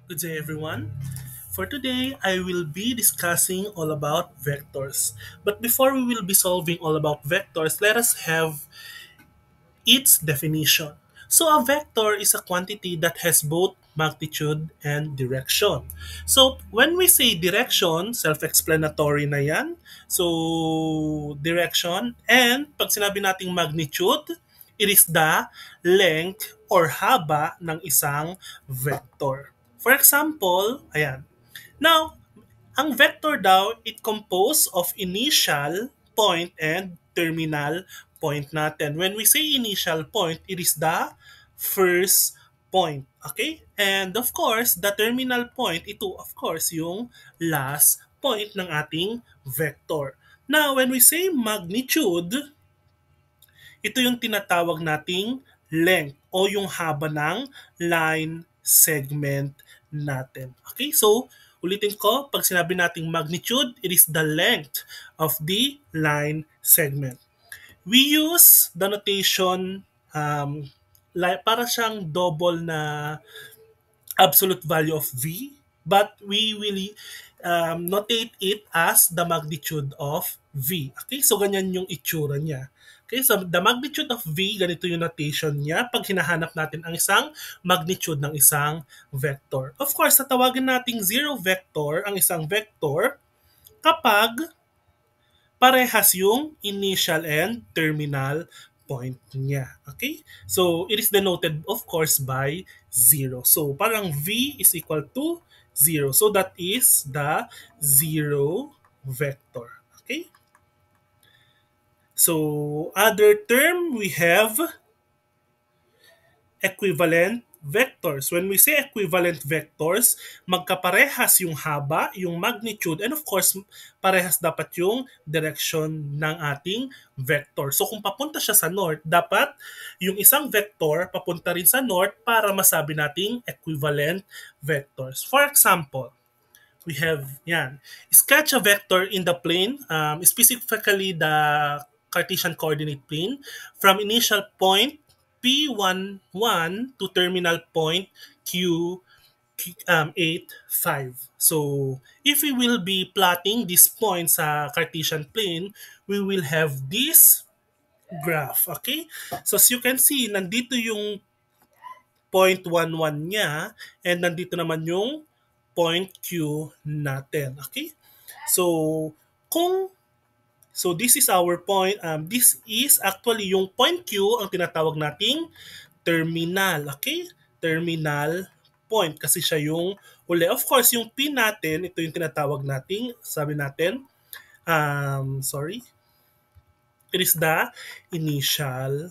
Good day, everyone. For today, I will be discussing all about vectors. But before we will be solving all about vectors, let us have its definition. So a vector is a quantity that has both magnitude and direction. So when we say direction, self-explanatory na yan. So direction, and pag sinabi nating magnitude, it is the length or haba ng isang vector. For example, ayan. Now, ang vector daw, it composed of initial point and terminal point natin. When we say initial point, it is the first point. Okay? And of course, the terminal point, ito of course yung last point ng ating vector. Now, when we say magnitude, ito yung tinatawag nating length o yung haba ng line segment natin. Okay, so ulitin ko, pag sinabi nating magnitude, it is the length of the line segment. We use the notation para siyang double na absolute value of V, but we will notate it as the magnitude of V. Okay, so ganyan yung itsura niya. Okay, so the magnitude of V, ganito yung notation niya pag hinahanap natin ang isang magnitude ng isang vector. Of course, tatawagin nating zero vector ang isang vector kapag parehas yung initial and terminal point niya. Okay? So, it is denoted, of course, by 0. So, parang V is equal to 0. So, that is the zero vector. Okay? So, other term, we have equivalent vectors. When we say equivalent vectors, magkaparehas yung haba, yung magnitude, and of course, parehas dapat yung direction ng ating vector. So kung papunta siya sa north, dapat yung isang vector papunta rin sa north para masabi nating equivalent vectors. For example, we have yan. Sketch a vector in the plane, specifically the Cartesian coordinate plane, from initial point P11 to terminal point Q85. So, if we will be plotting this point sa Cartesian plane, we will have this graph. Okay? So, as you can see, nandito yung 0.11 niya and nandito naman yung point Q natin. Okay? So, kung this is our point. This is actually yung point Q ang tinatawag nating terminal. Okay? Terminal point kasi siya yung uli. Of course, yung P natin, ito yung tinatawag nating, sabi natin, sorry, it is the initial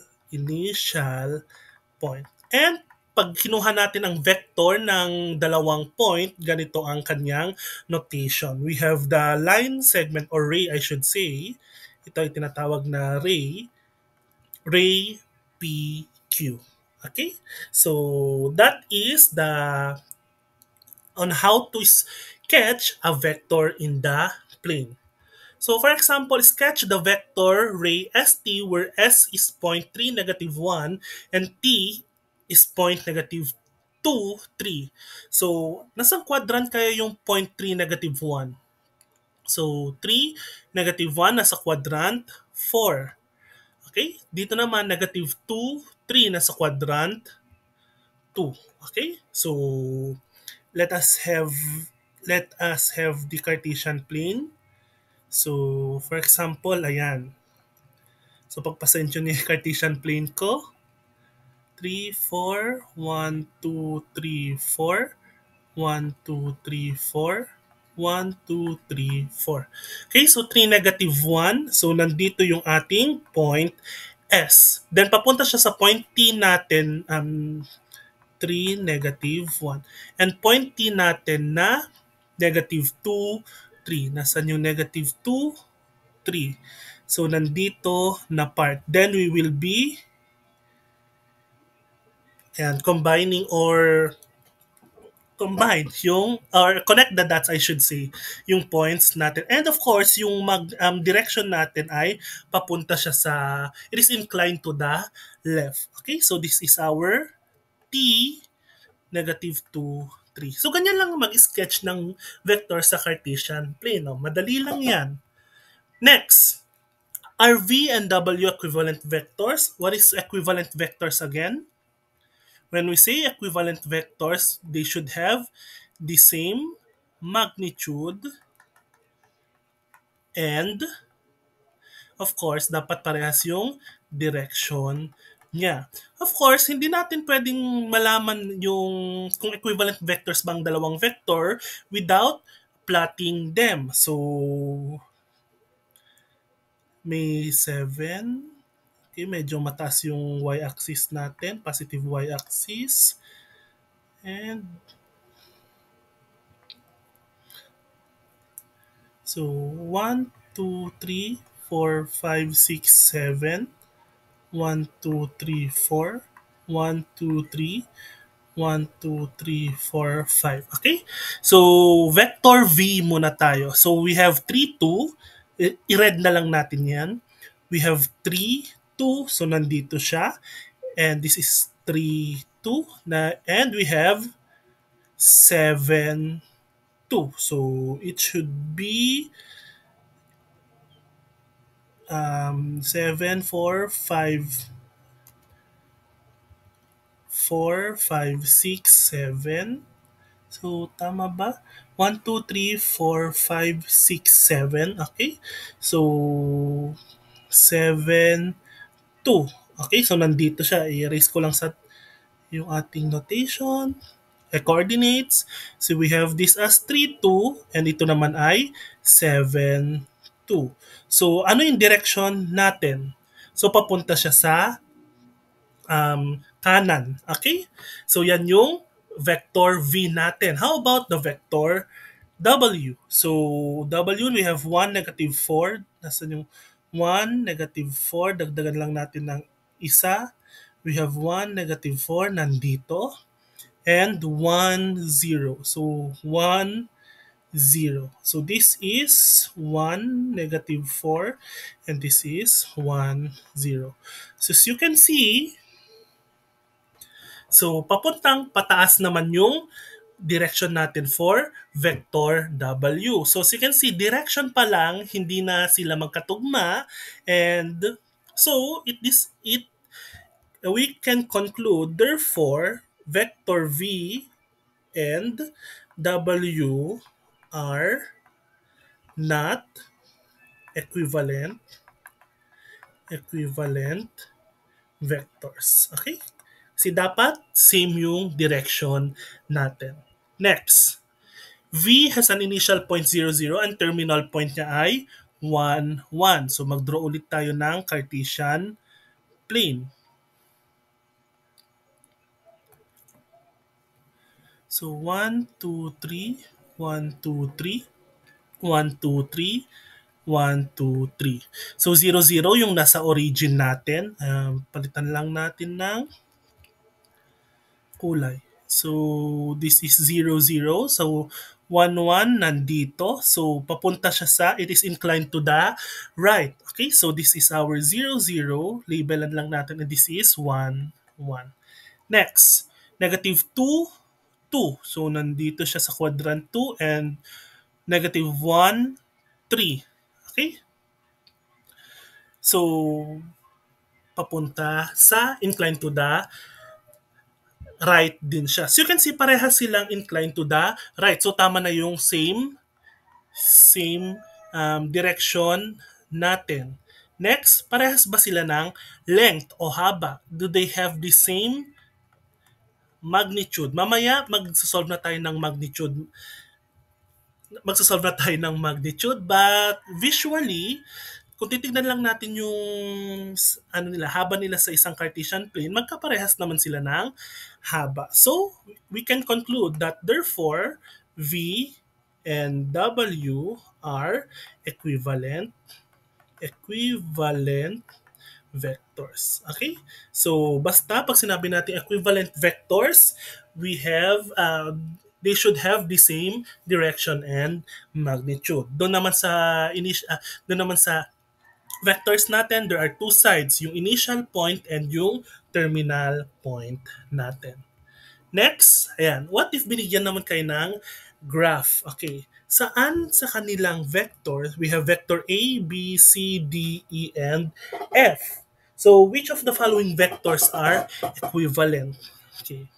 point. And pag kinuha natin ang vector ng dalawang point, ganito ang kanyang notation. We have the line segment or ray, I should say. Ito ay tinatawag na ray PQ. Okay? So, that is the on how to sketch a vector in the plane. So for example, sketch the vector ray ST where S is point 3, negative 1, and T is point negative 2, 3. So, nasang quadrant kaya yung point 3, negative 1? So, 3, negative 1 nasa quadrant 4. Okay? Dito naman, negative 2, 3 nasa quadrant 2. Okay? So, let us have the Cartesian plane. So, for example, ayan. So, pagpasensyo niyo yung Cartesian plane ko. 3, 4, 1, 2, 3, 4, 1, 2, 3, 4, 1, 2, 3, 4. Okay, so 3, negative 1. So, nandito yung ating point S. Then, papunta siya sa point T natin, 3, negative 1. And point T natin na negative 2, 3. Nasaan yung negative 2, 3. So, nandito na part. Then, we will be combining or combine yung or connect the dots, I should say, yung points natin. And of course, yung direction natin ay papunta siya sa, it is inclined to the left. Okay, so this is our T negative 2, 3. So, ganyan lang mag-sketch ng vector sa Cartesian plane. No? Madali lang yan. Next, are V and W equivalent vectors? What is equivalent vectors again? When we say equivalent vectors, they should have the same magnitude and of course, dapat parehas yung direction niya. Of course, hindi natin pwedeng malaman yung kung equivalent vectors bang dalawang vector without plotting them. So, may 7. Okay, medyo mataas yung y-axis natin, positive y-axis. And so, 1, 2, 3, 4, 5, 6, 7. 1, 2, 3, 4. 1, 2, 3. 1, 2, 3, 4, 5. Okay? So, vector V muna tayo. So, we have 3, 2. I-read na lang natin yan. We have 3, 2. So, nandito siya. And this is 3, 2. And we have 7, 2. So, it should be 7, 4, 5, 4, 5, 6, 7. So, tama ba? 1, 2, 3, 4, 5, 6, 7. Okay? So, 7, 2. Okay? So, nandito siya. I-erase ko lang sa yung ating notation. Coordinates. So, we have this as 3, 2. And ito naman ay 7, 2. So, ano yung direction natin? So, papunta siya sa kanan. Okay? So, yan yung vector V natin. How about the vector W? So, W, we have 1, negative 4. Nasaan yung 1, negative 4? Dagdagan lang natin ng isa. We have 1, negative 4 nandito. And 1, 0. So, 1, 0. So, this is 1, negative 4. And this is 1, 0. So, as you can see, so, papuntang pataas naman yung direction natin for vector W. So, as you can see, direction pa lang, hindi na sila magkatugma. And so, we can conclude, therefore, vector V and W are not equivalent vectors. Okay? Kasi dapat same yung direction natin. Next, V has an initial point 0, 0 and terminal point niya ay 1, 1. So mag-draw ulit tayo ng Cartesian plane. So 1, 2, 3, 1, 2, 3, 1, 2, 3, 1, 2, 3. So 0, 0 yung nasa origin natin. Palitan lang natin ng kulay. So, this is 0, 0. So, 1, 1 nandito. So, papunta siya sa, it is inclined to the right. Okay, so this is our 0, 0. Labelan lang natin and this is 1, 1. Next, negative 2, 2. So, nandito siya sa quadrant 2 and negative 1, 3. Okay? So, papunta sa inclined to the right din siya. So you can see parehas silang inclined to the right. So tama na yung same direction natin. Next, parehas ba sila ng length o haba? Do they have the same magnitude? Mamaya magsasolve na tayo ng magnitude, but visually, kung titignan lang natin yung haba nila sa isang Cartesian plane, magkaparehas naman sila ng haba. So, we can conclude that therefore, V and W are equivalent vectors. Okay? So, basta pag sinabi natin equivalent vectors, we have they should have the same direction and magnitude. Doon naman sa vectors natin, there are two sides, yung initial point and yung terminal point natin. Next, ayan, what if binigyan naman kayo ng graph? Okay, saan sa kanilang vectors, we have vector A, B, C, D, E, and F. So, which of the following vectors are equivalent? Okay.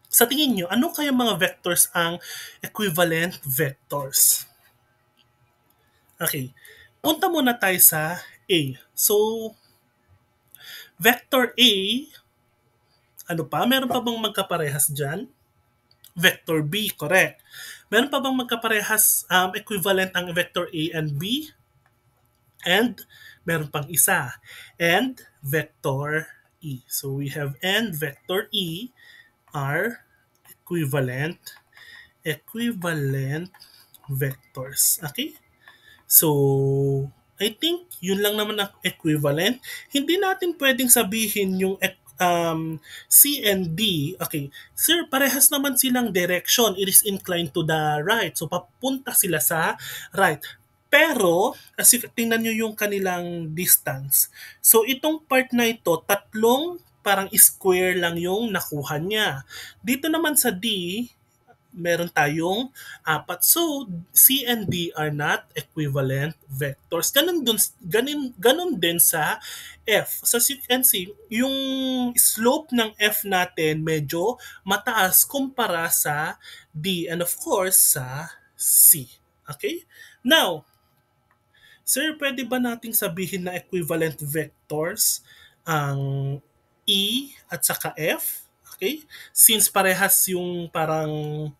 Sa tingin nyo, ano kaya mga vectors ang equivalent vectors? Okay. Punta muna tayo sa A. So, vector A, ano pa? Meron pa bang magkaparehas dyan? Vector B, correct. Meron pa bang magkaparehas equivalent ang vector A and B? And meron pang isa. And vector E. So we have and vector E are equivalent vectors. Okay? So, I think yun lang naman ang equivalent. Hindi natin pwedeng sabihin yung C and D. Okay, sir, parehas naman silang direction. It is inclined to the right. So, papunta sila sa right. Pero, as if tingnan nyo yung kanilang distance. So, itong part na ito, tatlong parang square lang yung nakuha niya. Dito naman sa D, meron tayong apat. So, C and D are not equivalent vectors. Ganun din sa F. So, as you can see, yung slope ng F natin medyo mataas kumpara sa D and of course sa C. Okay? Now, sir, pwede ba nating sabihin na equivalent vectors ang E at saka F? Okay? Since parehas yung parang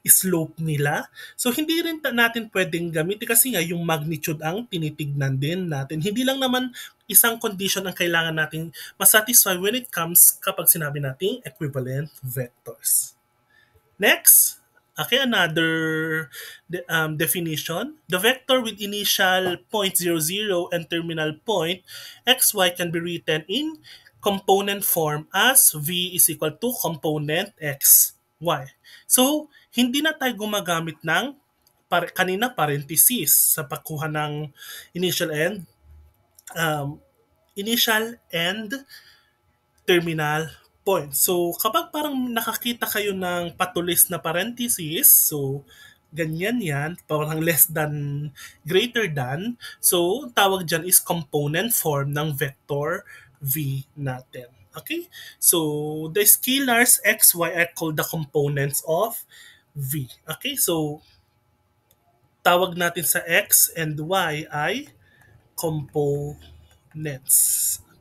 slope nila. So, hindi rin natin pwedeng gamitin kasi nga yung magnitude ang tinitignan din natin. Hindi lang naman isang condition ang kailangan natin masatisfy when it comes kapag sinabi nating equivalent vectors. Next, okay, another definition. The vector with initial point 0, 0 and terminal point xy can be written in component form as v is equal to component x, y. So, hindi na tayo gumagamit ng kanina parenthesis sa pagkuha ng initial and um, terminal point. So, kapag parang nakakita kayo ng patulis na parenthesis, so, ganyan yan, parang less than, greater than, so, tawag dyan is component form ng vector V natin. Okay? So, the scalars x, y are called the components of V. Okay? So, tawag natin sa x and y ay components.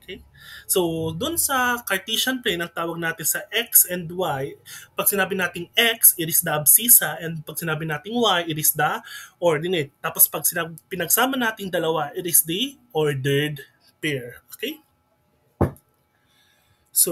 Okay? So, dun sa Cartesian plane, ang tawag natin sa x and y, pag sinabi nating x, it is the abscissa, and pag sinabi nating y, it is the ordinate. Tapos pag pinagsama nating dalawa, it is the ordered pair. Okay? So,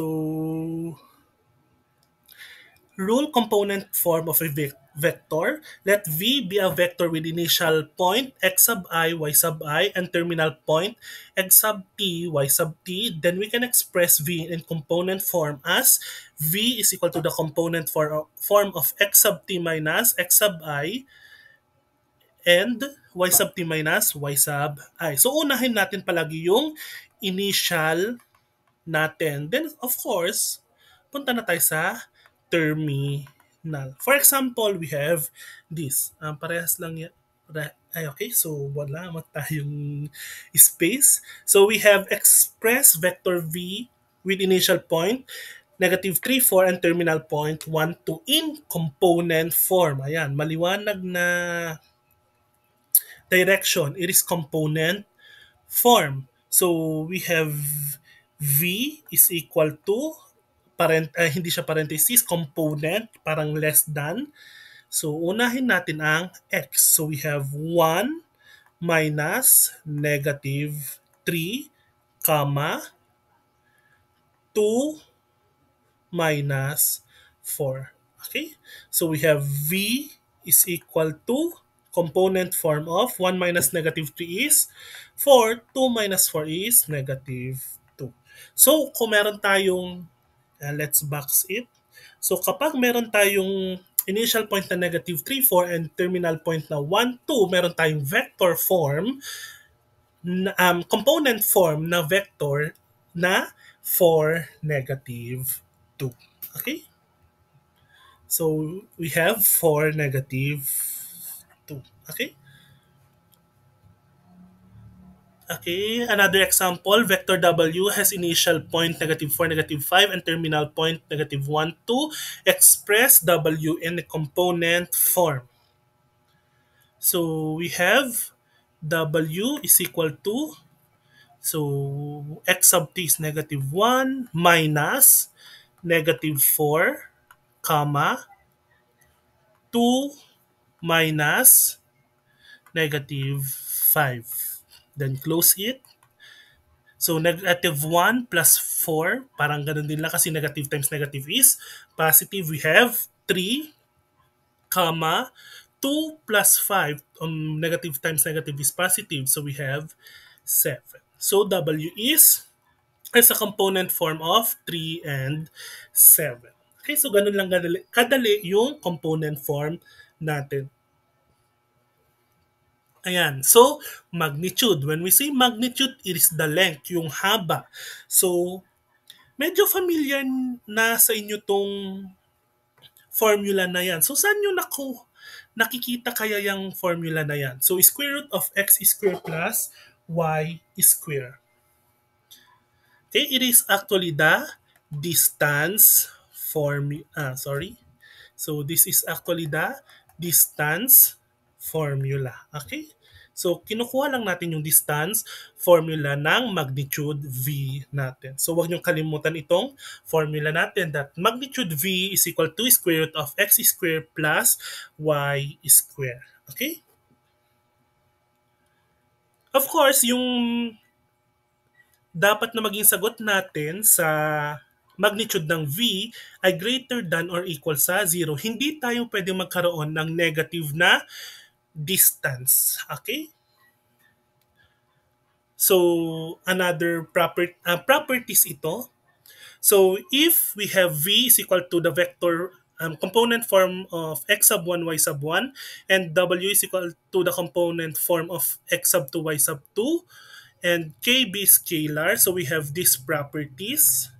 rule component form of a vector. Let V be a vector with initial point x sub I, y sub I, and terminal point x sub t, y sub t. Then we can express V in component form as V is equal to the component form of x sub t minus x sub I and y sub t minus y sub I. So unahin natin palagi yung initial natin. Then of course, punta na tayo sa terminal. For example, we have this. Parehas lang yan. Ay, okay. So, wala naman tayong space. So, we have express vector V with initial point negative 3, 4, and terminal point 1, 2 in component form. Ayan, maliwanag na direction. It is component form. So, we have V is equal to hindi siya parenthesis, component, parang less than. So, unahin natin ang x. So, we have 1 minus negative 3, comma, 2 minus 4. Okay? So, we have v is equal to component form of 1 minus negative 3 is 4, 2 minus 4 is negative 2. So, kung meron tayong let's box it. So kapag meron tayong initial point na negative 3, 4 and terminal point na 1, 2, meron tayong vector form, component form na vector na 4, negative 2. Okay? So we have 4, negative 2. Okay? Okay, another example, vector W has initial point negative 4, negative 5, and terminal point negative 1, 2. Express W in the component form. So we have W is equal to, so x sub t is negative 1 minus negative 4, comma, 2 minus negative 5. Then close it. So negative 1 plus 4, parang ganun din lang kasi negative times negative is positive. We have 3, comma, 2 plus 5, negative times negative is positive. So we have 7. So W is a component form of 3 and 7. Okay, so ganun lang kadali yung component form natin. Ayan. So, magnitude. When we say magnitude, it is the length, yung haba. So, medyo familiar na sa inyo tong formula na yan. So, saan nyo nakikita kaya yung formula na yan? So, square root of x square plus y square. Okay, it is actually the distance sorry. So, this is actually the distance formula. Okay? So, kinukuha lang natin yung distance formula ng magnitude V natin. So, huwag niyong kalimutan itong formula natin that magnitude V is equal to square root of x square plus y square. Okay? Of course, yung dapat na maging sagot natin sa magnitude ng V ay greater than or equal sa 0. Hindi tayo pwedeng magkaroon ng negative na distance. Okay? So, another properties ito. So, if we have V is equal to the vector component form of x sub 1, y sub 1, and W is equal to the component form of x sub 2, y sub 2, and KB is scalar. So, we have these properties.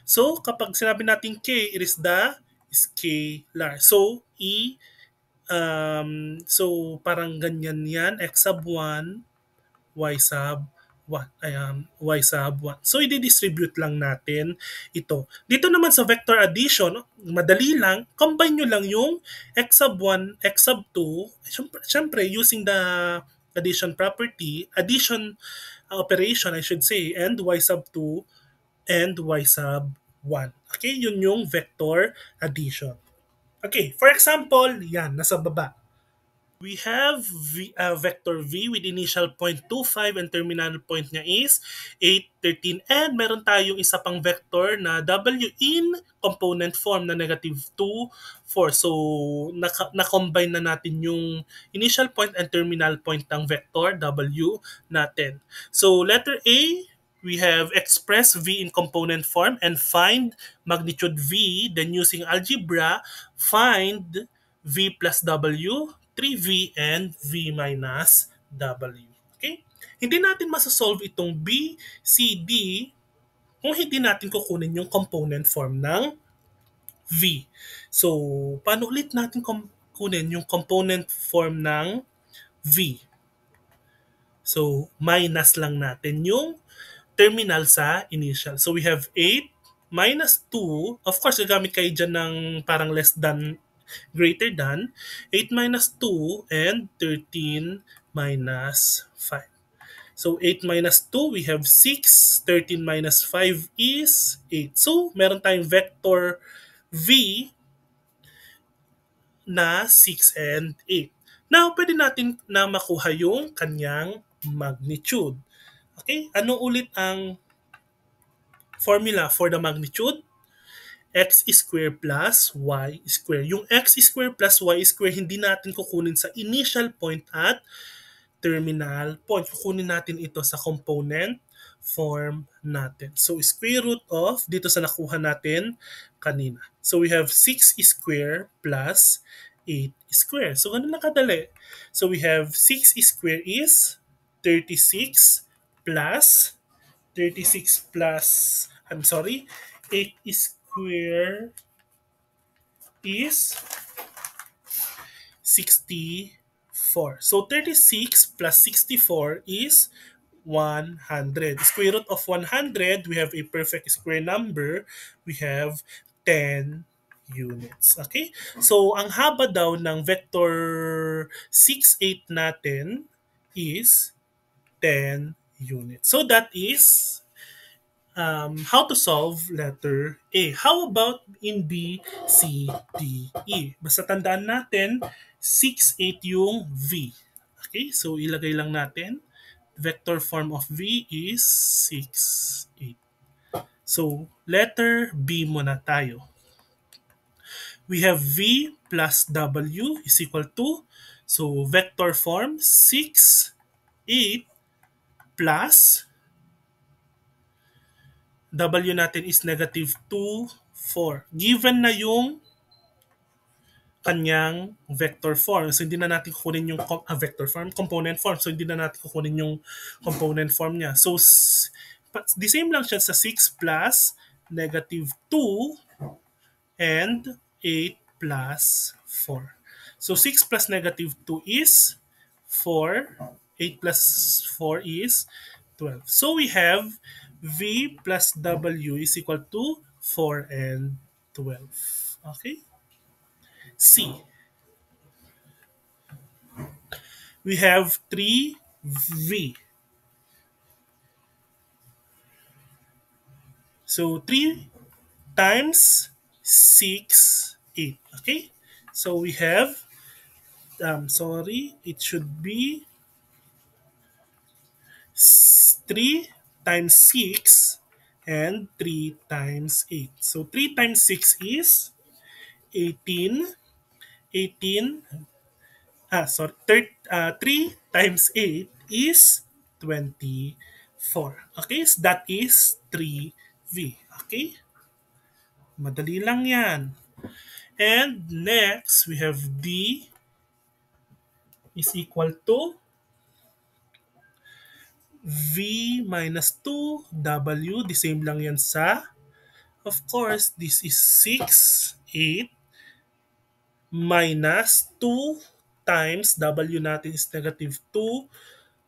So, kapag sinabi natin K, it is the scalar. So, so parang ganyan yan, x sub 1, y sub 1, y sub 1. So, i-distribute lang natin ito. Dito naman sa vector addition, madali lang, combine nyo lang yung x sub 1, x sub 2, syempre using the addition property, addition operation, I should say, and y sub 2, and y sub 1. Okay, yun yung vector addition. Okay, for example, yan, nasa baba. We have vector V with initial point 2, 5 and terminal point niya is 8, 13. And meron tayong isa pang vector na W in component form na negative 2, 4. So, na-combine na natin yung initial point and terminal point ng vector W natin. So, letter A, we have express V in component form and find magnitude V. Then using algebra, find V plus W, 3V and V minus W. Okay? Hindi natin masasolve itong B, C, D kung hindi natin kukunin yung component form ng V. So, paano ulit natin kunin yung component form ng V? So, minus lang natin yung terminal sa initial. So, we have 8 minus 2. Of course, gagamit kayo dyan ng parang less than, greater than. 8 minus 2 and 13 minus 5. So, 8 minus 2, we have 6. 13 minus 5 is 8. So, meron tayong vector V na 6 and 8. Now, pwede natin na makuha yung kanyang magnitude. Okay? Ano ulit ang formula for the magnitude? X square plus y square. Yung x square plus y square, hindi natin kukunin sa initial point at terminal point. Kukunin natin ito sa component form natin. So, square root of, dito sa nakuha natin kanina. So, we have 6 square plus 8 square. So, ganun lang kadali. So, we have 6 square is 36 plus I'm sorry, 8 square is 64. So 36 plus 64 is 100. Square root of 100, we have a perfect square number. We have 10 units. Okay? So, ang haba daw ng vector 6, 8 natin is 10 units. So, that is how to solve letter A. How about in B, C, D, E? Basta tandaan natin, 6, 8 yung V. Okay, so ilagay lang natin. Vector form of V is 6, 8. So, letter B muna tayo. We have V plus W is equal to, so vector form 6, 8 plus W natin is negative 2, 4. Given na yung kanyang vector form. So, hindi na natin kukunin yung vector form, component form. So, hindi na natin kukunin yung component form niya. So, the same lang siya sa 6 plus negative 2 and 8 plus 4. So, 6 plus negative 2 is 4. 8 plus 4 is 12. So, we have V plus W is equal to 4 and 12. Okay? C. We have 3V. So 3 times 6, 8. Okay? So we have, sorry, it should be 3 times 6 and 3 times 8. So 3 times 6 is 18. 18, sorry, 3 times 8 is 24. Okay, so that is 3V. Okay, madali lang yan. And next, we have D is equal to V minus 2W. The same lang yan sa, of course, this is 6, 8 minus 2 times W natin is negative 2,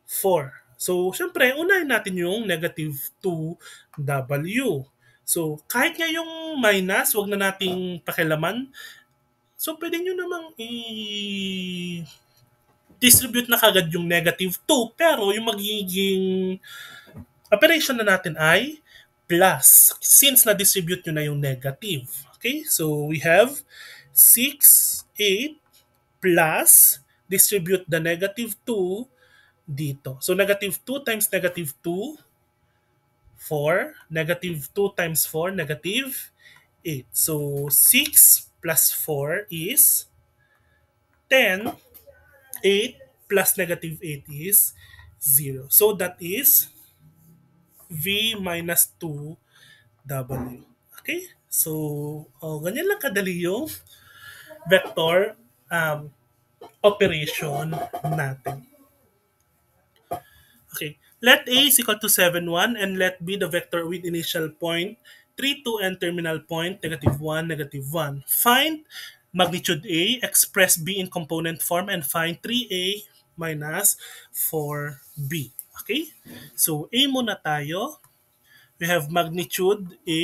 4. So, syempre, unahin natin yung negative 2W. So, kahit nga yung minus, wag na nating pakilaman. So, pwede nyo namang distribute na kagad yung negative 2, pero yung magiging operation na natin ay plus since na-distribute nyo na yung negative. Okay? So, we have 6, 8 plus distribute the negative 2 dito. So, negative 2 times negative 2, 4. Negative 2 times 4, negative 8. So, 6 plus 4 is 10. 8 plus negative 8 is 0. So, that is V minus 2W. Okay? So, ganyan lang kadali yung vector operation natin. Okay. Let A is equal to 7, 1 and let B the vector with initial point 3, 2 and terminal point negative 1, negative 1. Find magnitude A, express B in component form, and find 3A minus 4B. Okay? So, A muna tayo. We have magnitude A.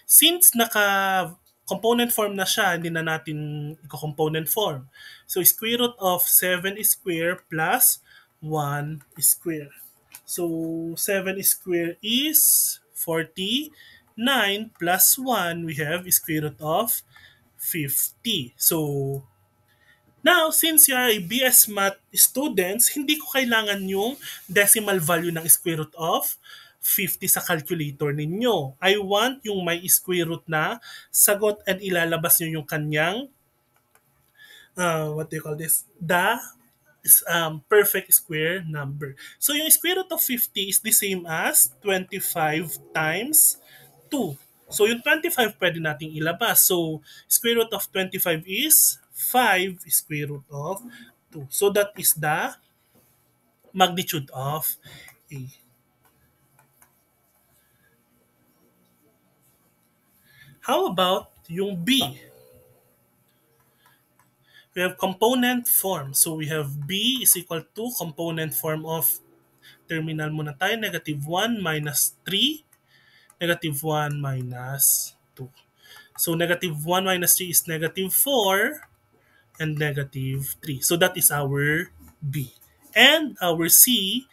Since naka-component form na siya, hindi na natin i-component form. So, square root of 7 square plus 1 square. So, 7 square is 49 plus 1, we have square root of 50. So, now, since you are a BS Math students, hindi ko kailangan yung decimal value ng square root of 50 sa calculator ninyo. I want yung may square root na sagot and ilalabas nyo yung kanyang, what do you call this? The perfect square number. So, yung square root of 50 is the same as 25 times 2. So, yung 25 pwede nating ilabas. So, square root of 25 is 5 square root of 2. So, that is the magnitude of A. How about yung B? We have component form. So we have B is equal to component form of terminal muna tayo, negative 1 minus 3, negative 1 minus 2. So negative 1 minus 3 is negative 4, and negative 3. So that is our B. And our C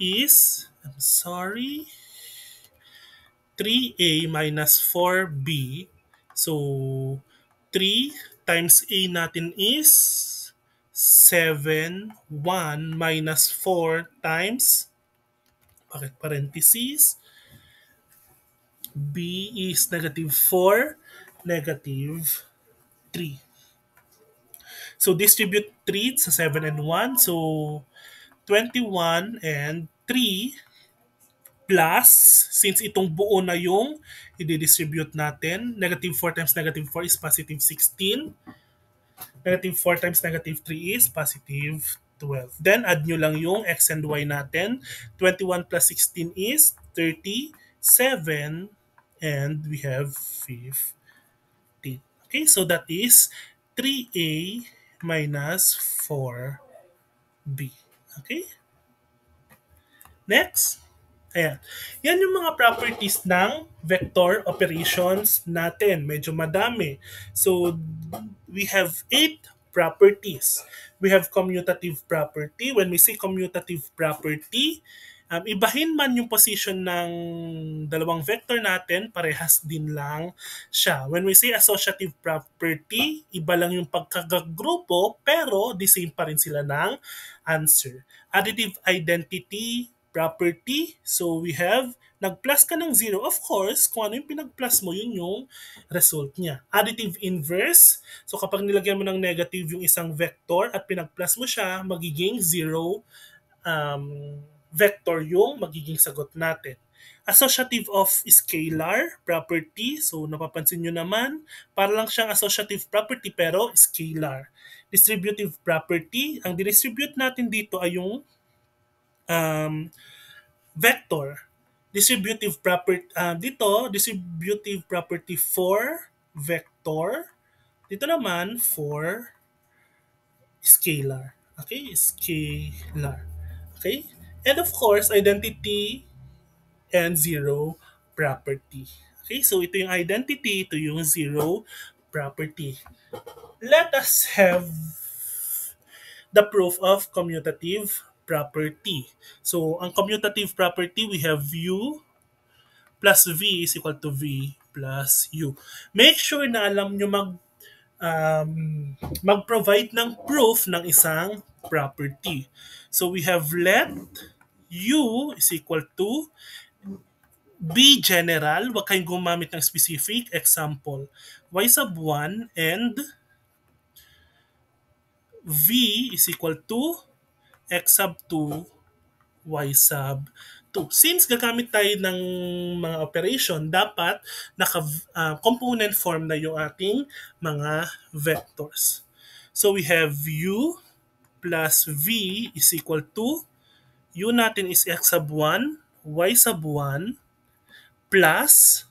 is, I'm sorry, 3A minus 4B. So 3 times A natin is 7, 1 minus 4 times, bakit parentheses, B is negative 4, negative 3. So distribute 3 sa 7 and 1. So 21 and 3 plus, since itong buo na yung i-distribute natin, negative 4 times negative 4 is positive 16. Negative 4 times negative 3 is positive 12. Then add nyo lang yung x and y natin. 21 plus 16 is 37 and we have 15. Okay, so that is 3a minus 4b. Okay? Next. Ayan. Yan yung mga properties ng vector operations natin. Medyo madami. So, we have 8 properties. We have commutative property. When we say commutative property, ibahin man yung position ng dalawang vector natin, parehas din lang siya. When we say associative property, iba lang yung pagkagagrupo, pero the same pa rin sila ng answer. Additive identity property, so we have nag-plus ka ng 0, of course, kung ano yung pinag-plus mo, yun yung result niya. Additive inverse, so kapag nilagyan mo ng negative yung isang vector at pinag-plus mo siya, magiging 0 vector yung magiging sagot natin. Associative of scalar property, so napapansin nyo naman, para lang siyang associative property pero scalar. Distributive property, ang distribute natin dito ay yung vector. Distributive property dito, distributive property for vector. Dito naman for scalar. Okay, scalar. Okay? And of course, identity and zero property. Okay, so ito yung identity, ito yung zero property. Let us have the proof of commutative property. So, ang commutative property, we have U plus V is equal to V plus U. Make sure na alam nyo um, mag-provide ng proof ng isang property. So, we have let U is equal to be general, wag kayong gumamit ng specific. Example, y sub 1 and V is equal to x sub 2, y sub 2. Since gagamit tayo ng mga operation, dapat naka-component form na yung ating mga vectors. So we have u plus v is equal to, u natin is x sub 1, y sub 1, plus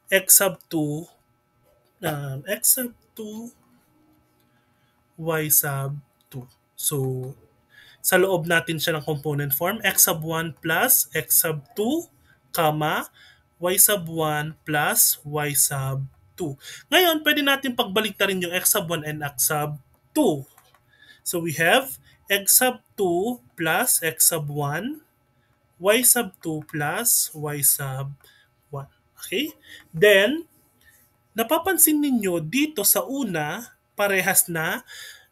x sub 2, x sub 2, y sub 2. So, sa loob natin siya ng component form, x sub 1 plus x sub 2, comma, y sub 1 plus y sub 2. Ngayon, pwede natin pagbaliktarin yung x sub 1 and x sub 2. So we have x sub 2 plus x sub 1, y sub 2 plus y sub 1. Okay? Then, napapansin ninyo dito sa una, parehas na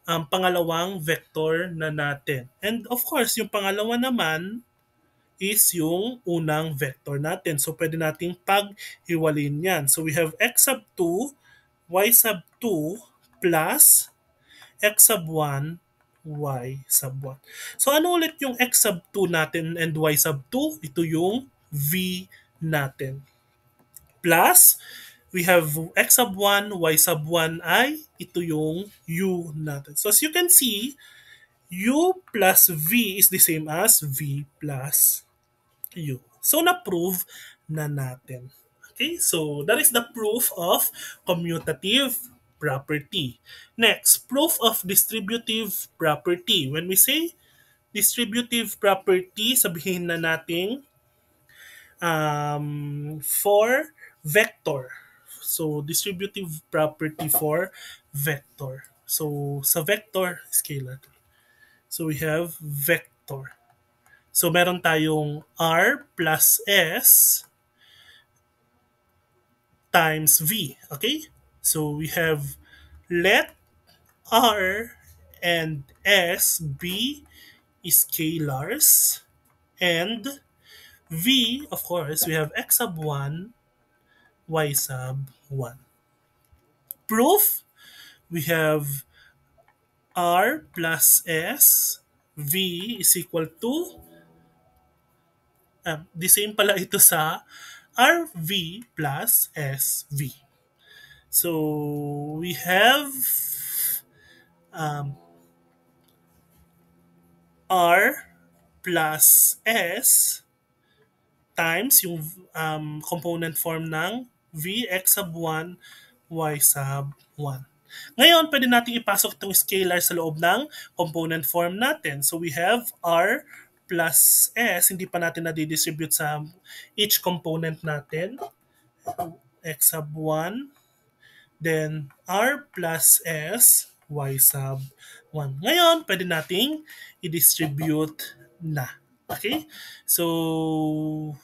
ang pangalawang vector na natin. And of course, yung pangalawa naman is yung unang vector natin. So, pwede nating paghiwalin yan. So, we have x sub 2, y sub 2, plus x sub 1, y sub 1. So, ano ulit yung x sub 2 natin and y sub 2? Ito yung v natin. Plus, we have x sub 1, y sub 1 ay ito yung u natin. So as you can see, u plus v is the same as v plus u. So na-prove na natin. Okay, so that is the proof of commutative property. Next, proof of distributive property. When we say distributive property, sabihin na natin for vector. So, distributive property for vector. So, sa vector, scalar. So, we have vector. So, meron tayong R plus S times V. Okay? So, we have let R and S be scalars, and V, of course, we have x sub 1, y sub 1. Proof, we have R plus S, V is equal to, the same pala ito sa RV plus SV. So, we have um, R plus S times yung component form ng v x sub 1, y sub 1. Ngayon, pwede natin ipasok itong scalar sa loob ng component form natin. So we have r plus s, hindi pa natin na-distribute sa each component natin. X sub 1, then r plus s, y sub 1. Ngayon, pwede nating i-distribute na. Okay? So,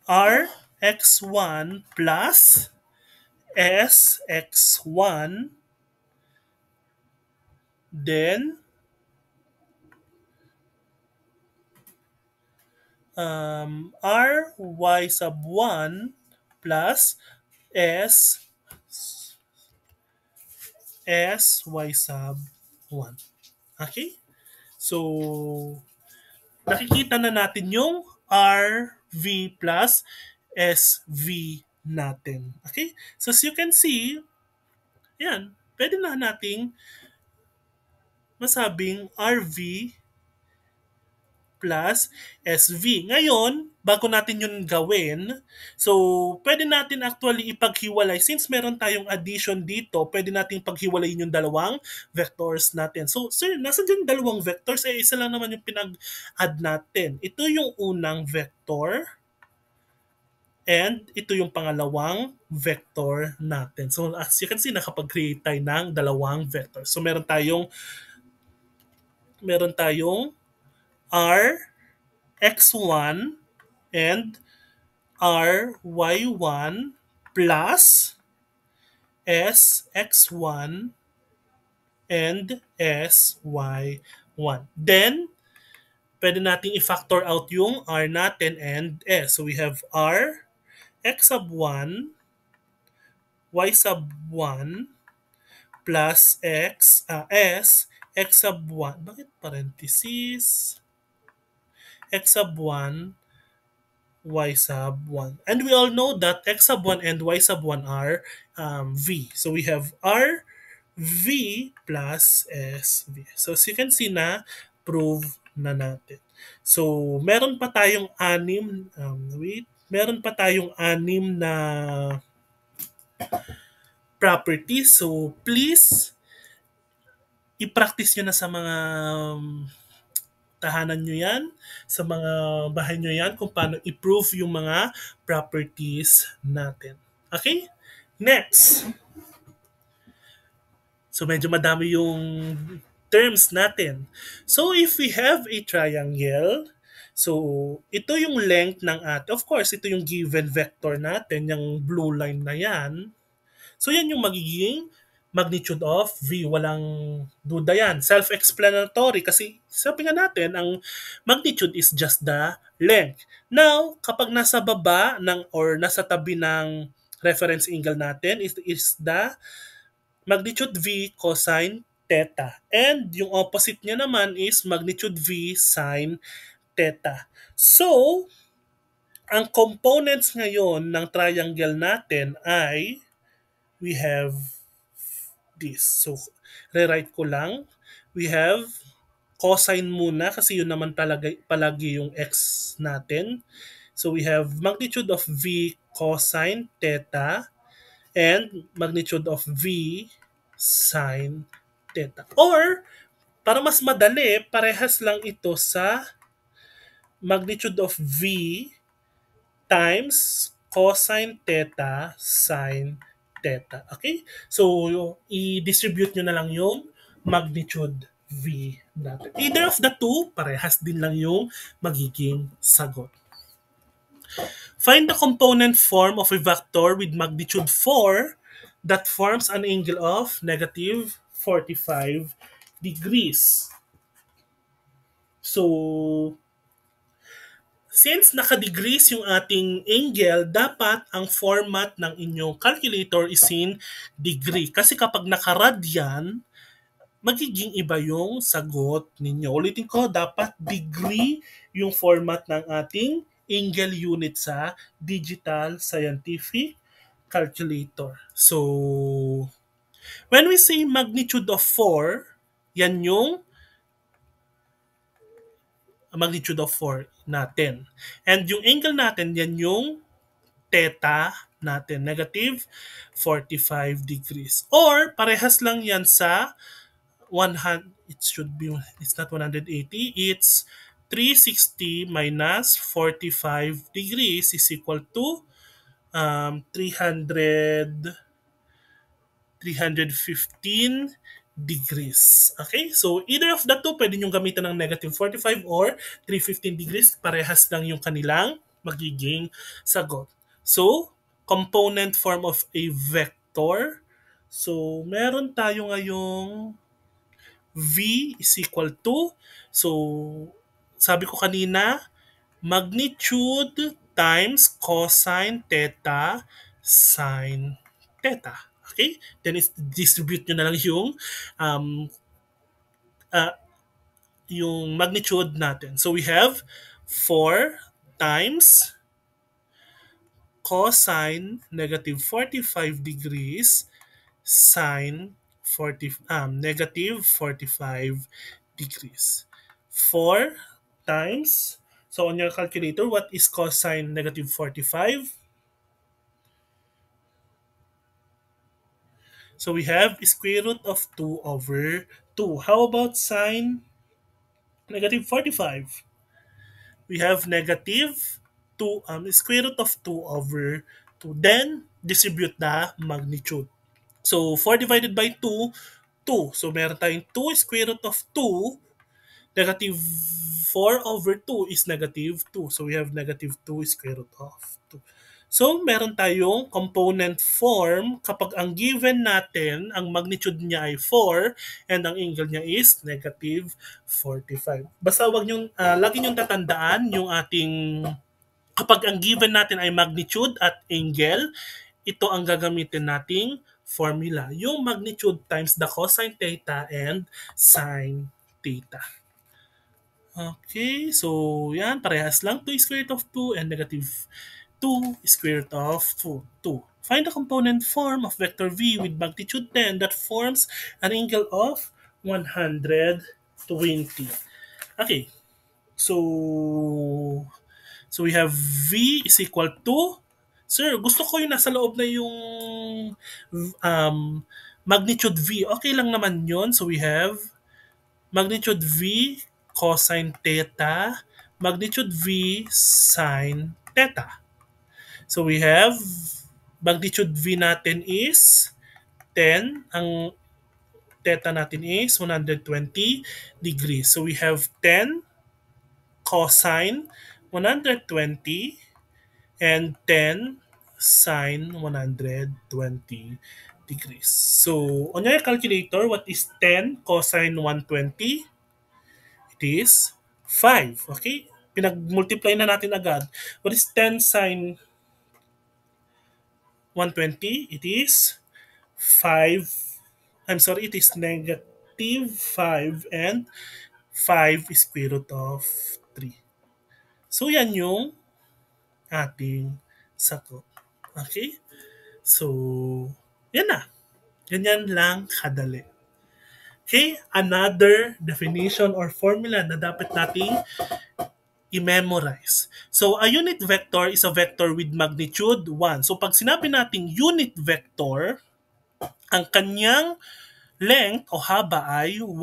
r x1 plus s x1, then r y sub 1 plus s s y sub 1. Okay? So, nakikita na natin yung r v plus s v natin. Okay? So, as you can see, yan, pwede na nating masabing RV plus SV. Ngayon, bago natin yun gawin, so pwede natin actually ipaghiwalay. Since meron tayong addition dito, pwede natin paghiwalayin yung dalawang vectors natin. So, sir, nasa yung dalawang vectors? Eh, isa lang naman yung pinag-add natin. Ito yung unang vector and ito yung pangalawang vector natin. So, as you can see, nakapag-create tayo ng dalawang vectors. So, meron tayong R x1 and ry1 plus sx1 and sy1. Then, pwede nating i-factor out yung r natin and s. So we have r x sub 1, y sub 1 plus s x sub 1. Bakit parenthesis? X sub 1, y sub 1. And we all know that x sub 1 and y sub 1 are v. So we have r v plus s v. So as you can see na, prove na natin. So meron pa tayong meron pa tayong anim na properties. So please, i-practice nyo na sa mga tahanan nyo yan, sa mga bahay nyo yan, kung paano i-prove yung mga properties natin. Okay? Next. So, medyo madami yung terms natin. So, if we have a triangle, so, ito yung length ng of course, ito yung given vector natin, yung blue line na yan. So, yan yung magiging magnitude of V. Walang duda yan. Self-explanatory kasi sabi nga natin, ang magnitude is just the length. Now, kapag nasa baba or nasa tabi ng reference angle natin is the magnitude V cosine theta. And yung opposite niya naman is magnitude V sine theta. So, ang components ngayon ng triangle natin ay we have this. So, rewrite ko lang. We have cosine muna kasi yun naman talaga, palagi yung x natin. So we have magnitude of v cosine theta and magnitude of v sine theta. Or, para mas madali, parehas lang ito sa magnitude of v times cosine theta sine theta. Okay? So, i-distribute nyo na lang yung magnitude v natin. Either of the two, parehas din lang yung magiging sagot. Find the component form of a vector with magnitude 4 that forms an angle of negative 45 degrees. So, since naka-degrees yung ating angle, dapat ang format ng inyong calculator is in degree. Kasi kapag naka-radian, magiging iba yung sagot ninyo. Ulitin ko, dapat degree yung format ng ating angle unit sa digital scientific calculator. So, when we say magnitude of 4, yan yung magnitude of 4 natin. And yung angle natin, yan yung theta natin, negative 45 degrees. Or, parehas lang yan sa 100, it's not 180, it's 360 minus 45 degrees is equal to 315 degrees. Okay? So, either of the two, pwede nyo gamitan ng negative 45 or 315 degrees. Parehas lang yung kanilang magiging sagot. So, component form of a vector. So, meron tayo ngayong V is equal to, so, sabi ko kanina, magnitude times cosine theta sine theta. Okay? Then distribute nyo na lang um, uh, yung magnitude natin. So we have 4 times cosine negative 45 degrees sine negative 45 degrees. 4 times, so on your calculator, what is cosine negative 45? So we have square root of 2 over 2. How about sine negative 45? We have negative 2, square root of 2 over 2. Then, distribute the magnitude. So, 4 divided by 2, 2. So, meron tayong 2 square root of 2. Negative 4 over 2 is negative 2. So, we have negative 2 square root of 2. So, meron tayong component form kapag ang given natin, ang magnitude niya ay 4 and ang angle niya is negative 45. Basta wag nyo, lagi nyo tatandaan yung ating, kapag ang given natin ay magnitude at angle, ito ang gagamitin nating formula. Yung magnitude times the cosine theta and sine theta. Okay, so yan, parehas lang. 2 square root of 2 and negative 2 square root of 2. Find the component form of vector v with magnitude 10 that forms an angle of 120. Okay, so we have v is equal to, sir, gusto ko yung nasa loob na yung um, magnitude v. Okay lang naman yon. So we have magnitude v cosine theta, magnitude v sine theta. So we have magnitude v natin is 10, ang theta natin is 120 degrees. So we have 10 cosine 120 and 10 sine 120 degrees. So on your calculator, what is 10 cosine 120? It is 5. Okay? Pinag-multiply na natin agad. What is 10 sine 120? It is 5. I'm sorry, it is negative 5 and 5 square root of 3. So, yan yung ating sagot. Okay? So, yan na. Ganyan lang kadali. Okay? Another definition or formula na dapat nating i-memorize. So, a unit vector is a vector with magnitude 1. So, pag sinabi nating unit vector, ang kanyang length o haba ay 1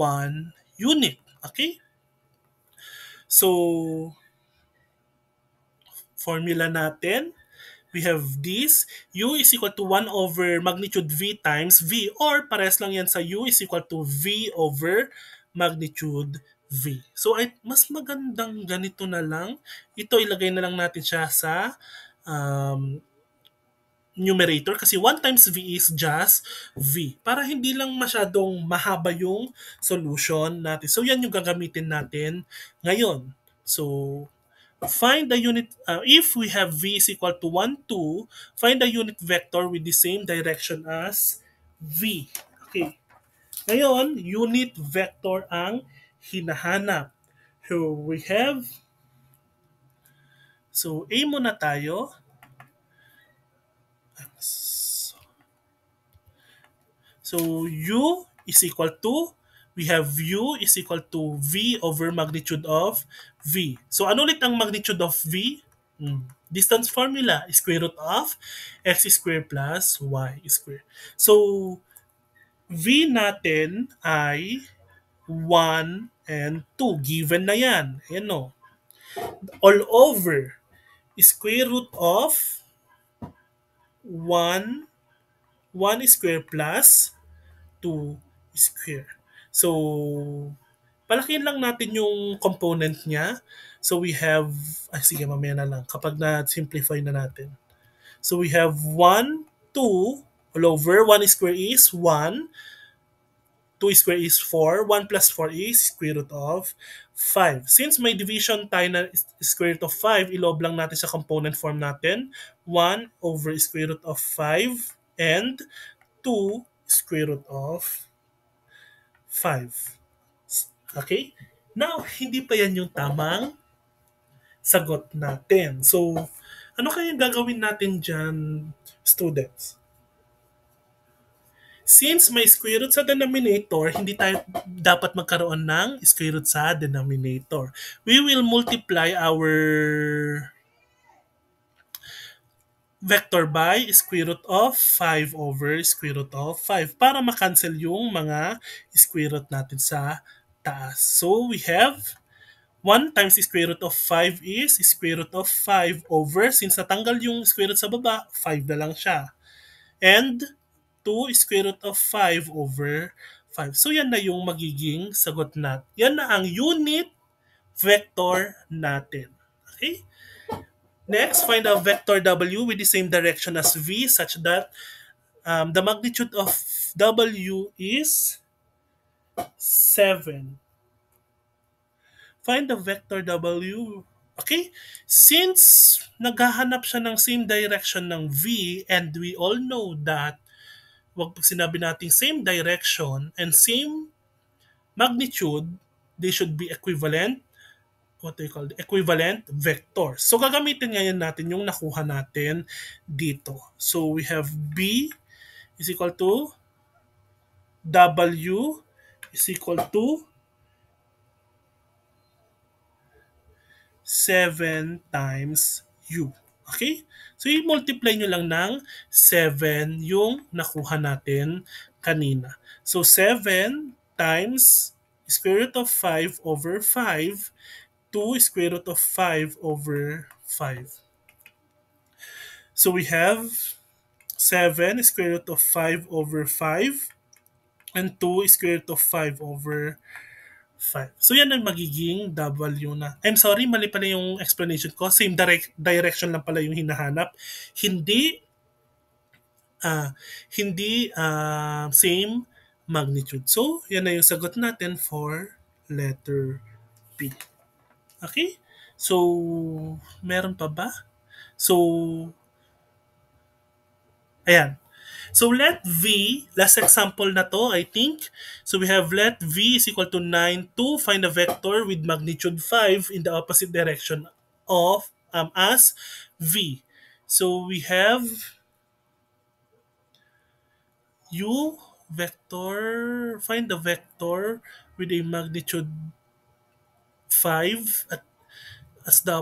unit. Okay? So, formula natin, we have this, u is equal to 1 over magnitude v times v, or pares lang yan sa u is equal to v over magnitude v. So, ay, mas magandang ganito na lang. Ito, ilagay na lang natin siya sa um, numerator kasi 1 times v is just v. Para hindi lang masyadong mahaba yung solution natin. So, yan yung gagamitin natin ngayon. So, find the unit, if we have v is equal to 1, 2, find the unit vector with the same direction as v. Okay. Ngayon, unit vector ang hinahanap. So, we have, so A muna tayo. So, u is equal to, we have u is equal to v over magnitude of v. So, ano ulit ang magnitude of v? Distance formula, square root of x squared plus y squared. So, v natin ay 1 and 2. Given na yan. Ayan o. All over square root of 1, 1 square plus 2 square. So, palakihin lang natin yung component niya. So, we have, sige, mamaya na lang, kapag na-simplify na natin. So, we have 1, 2, all over, 1 square is 1, 2 square is 4, 1 plus 4 is square root of 5. Since may division tayo na square root of 5, ilob lang natin sa component form natin, 1 over square root of 5 and 2 square root of 5. Okay? Now, hindi pa yan yung tamang sagot natin. So, ano kaya gagawin natin dyan, students? Since may square root sa denominator, hindi tayo dapat magkaroon ng square root sa denominator. We will multiply our vector by square root of 5 over square root of 5 para makancel yung mga square root natin sa taas. So, we have 1 times square root of 5 is square root of 5 over, since natanggal yung square root sa baba, 5 na lang siya. And 2 square root of 5 over 5. So, yan na yung magiging sagot natin. Yan na ang unit vector natin. Okay? Next, find a vector W with the same direction as V such that the magnitude of W is 7. Find the vector W. Okay? Since naghahanap siya ng same direction ng V, and we all know that wag pag sinabi natin same direction and same magnitude, they should be equivalent, what they call equivalent vectors. So gagamitin ngayon natin yung nakuha natin dito. So we have B is equal to W is equal to 7 times U. Okay? So i-multiply nyo lang ng 7 yung nakuha natin kanina. So 7 times square root of 5 over 5 to square root of 5 over 5. So we have 7 square root of 5 over 5 and 2 square root of 5 over 5. So yan ang magiging W na. I'm sorry, mali pala yung explanation ko. Same direction lang pala yung hinahanap. Hindi same magnitude. So yan na yung sagot natin for letter B. Okay? So, meron pa ba? So, ayan. So, let V, last example na to, I think. So, we have let V is equal to 9 to find a vector with magnitude 5 in the opposite direction of as V. So, we have U find the vector with a magnitude 5 at as the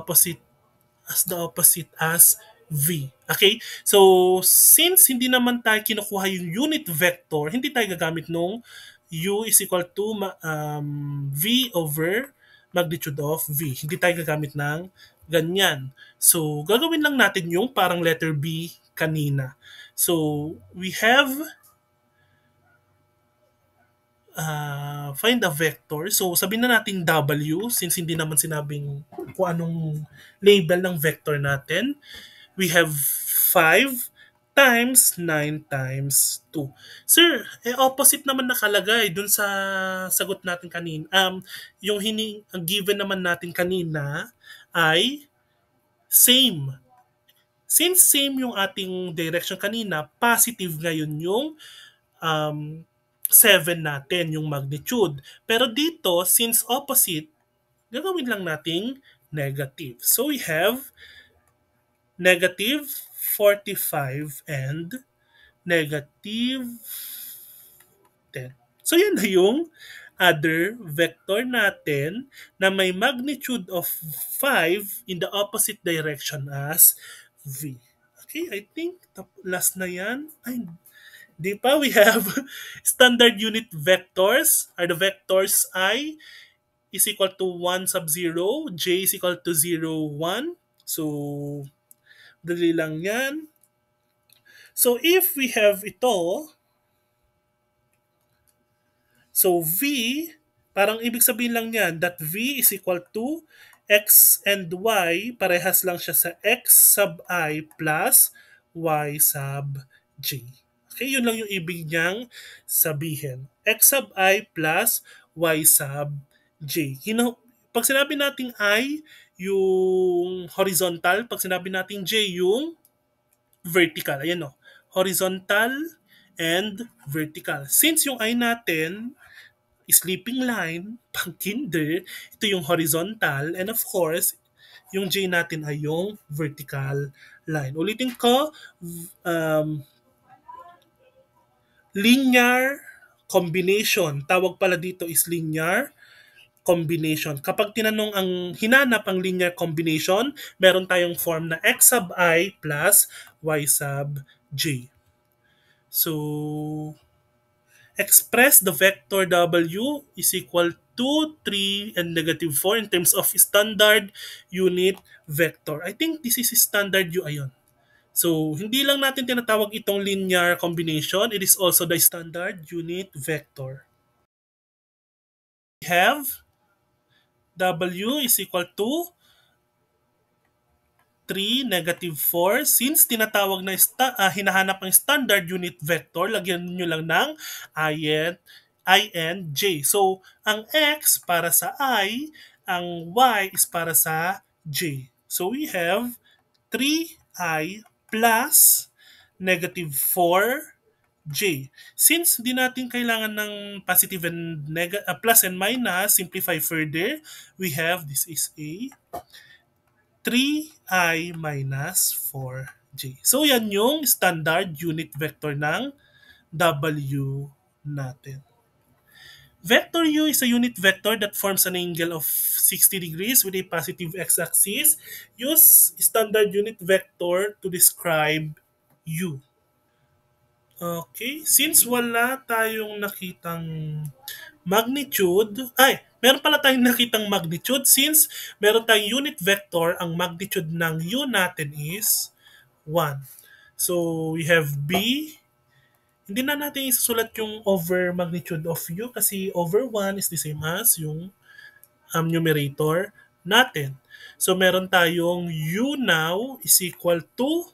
opposite as V. Okay? So, since hindi naman tayo kinukuha yung unit vector, hindi tayo gagamit nung U is equal to V over magnitude of V. Hindi tayo gagamit ng ganyan. So, gagawin lang natin yung parang letter B kanina. So, we have find a vector. So, sabihin na natin W since hindi naman sinabing kung anong label ng vector natin. We have 5 times 9 times 2. Sir, opposite naman nakalagay dun sa sagot natin kanina. Ang given naman natin kanina ay same. Since same yung ating direction kanina, positive ngayon yung um, 7 natin, yung magnitude. Pero dito, since opposite, gagawin lang nating negative. So we have negative 45 and negative 10. So yan na yung other vector natin na may magnitude of 5 in the opposite direction as V. Okay, I think last na yan. Ay, di pa, we have standard unit vectors are the vectors I is equal to 1 sub 0, j is equal to 0, 1. So, dali lang yan. So, if we have ito, so V, parang ibig sabihin lang yan that V is equal to x and y, parehas lang siya sa x sub I plus y sub j. Okay, yun lang yung ibig niyang sabihin. X sub I plus y sub j. Pag sinabi nating I, yung horizontal. Pag sinabi nating j, yung vertical. Ayan o. Horizontal and vertical. Since yung I natin, sleeping line, pang kinder, ito yung horizontal. And of course, yung J natin ay yung vertical line. Ulitin ko, um, linear combination. Tawag pala dito is linear combination. Kapag tinanong ang hinanap ang linear combination, meron tayong form na x sub I plus y sub j. So, express the vector W is equal to 3 and negative 4 in terms of standard unit vector. I think this is standard U ayon. So, hindi lang natin tinatawag itong linear combination, it is also the standard unit vector. We have W is equal to 3, negative 4. Since tinatawag na hinahanap ang standard unit vector, lagyan nyo lang ng I and J. So, ang X para sa I, ang Y is para sa J. So, we have 3I plus negative 4J. Since di natin kailangan ng positive and plus and minus, simplify further, we have this is a 3i minus 4j. So, yan yung standard unit vector ng W natin. Vector U is a unit vector that forms an angle of 60 degrees with a positive x-axis. Use standard unit vector to describe U. Okay, since wala tayong nakitang magnitude, meron pala tayong nakitang magnitude since meron tayong unit vector, ang magnitude ng U natin is 1. So, we have B. Hindi na natin isusulat yung over magnitude of U kasi over 1 is the same as yung numerator natin. So, meron tayong U now is equal to,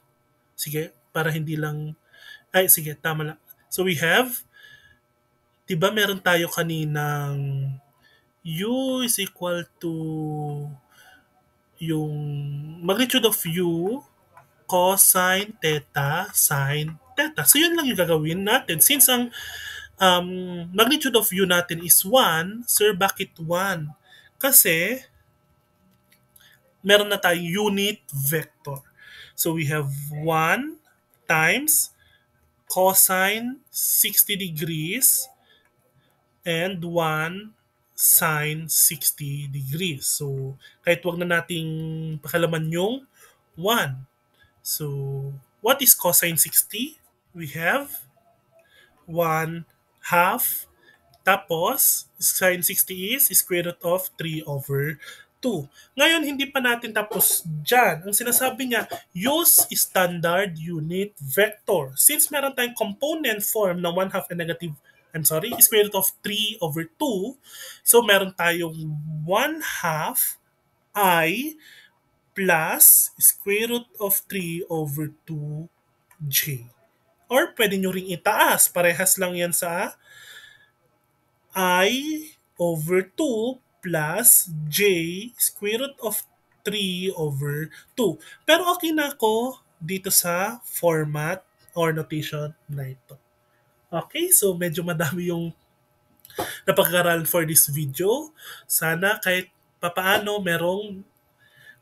sige, para hindi lang, sige, tama lang. So, we have, diba meron tayo kaninang U is equal to yung magnitude of U cosine theta sine theta. So, yun lang yung gagawin natin. Since ang magnitude of U natin is 1, sir, bakit 1? Kasi, meron na tayong unit vector. So, we have 1 times cosine 60 degrees and 1 sine 60 degrees. So, kahit wag na nating pakalaman yung 1. So, what is cosine 60? We have 1 half. Tapos, sine 60 is square root of 3 over 2. Ngayon, hindi pa natin tapos dyan. Ang sinasabi niya, use standard unit vector. Since meron tayong component form na 1 half and negative, square root of 3 over 2. So, meron tayong 1 half I plus square root of 3 over 2j. Or pwede nyo ring itaas. Parehas lang yan sa I over 2 plus j square root of 3 over 2. Pero okay na ako dito sa format or notation na ito. Okay, so medyo madami yung napag-aralan for this video. Sana kahit papaano merong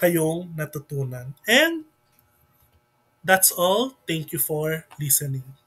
kayong natutunan. And that's all. Thank you for listening.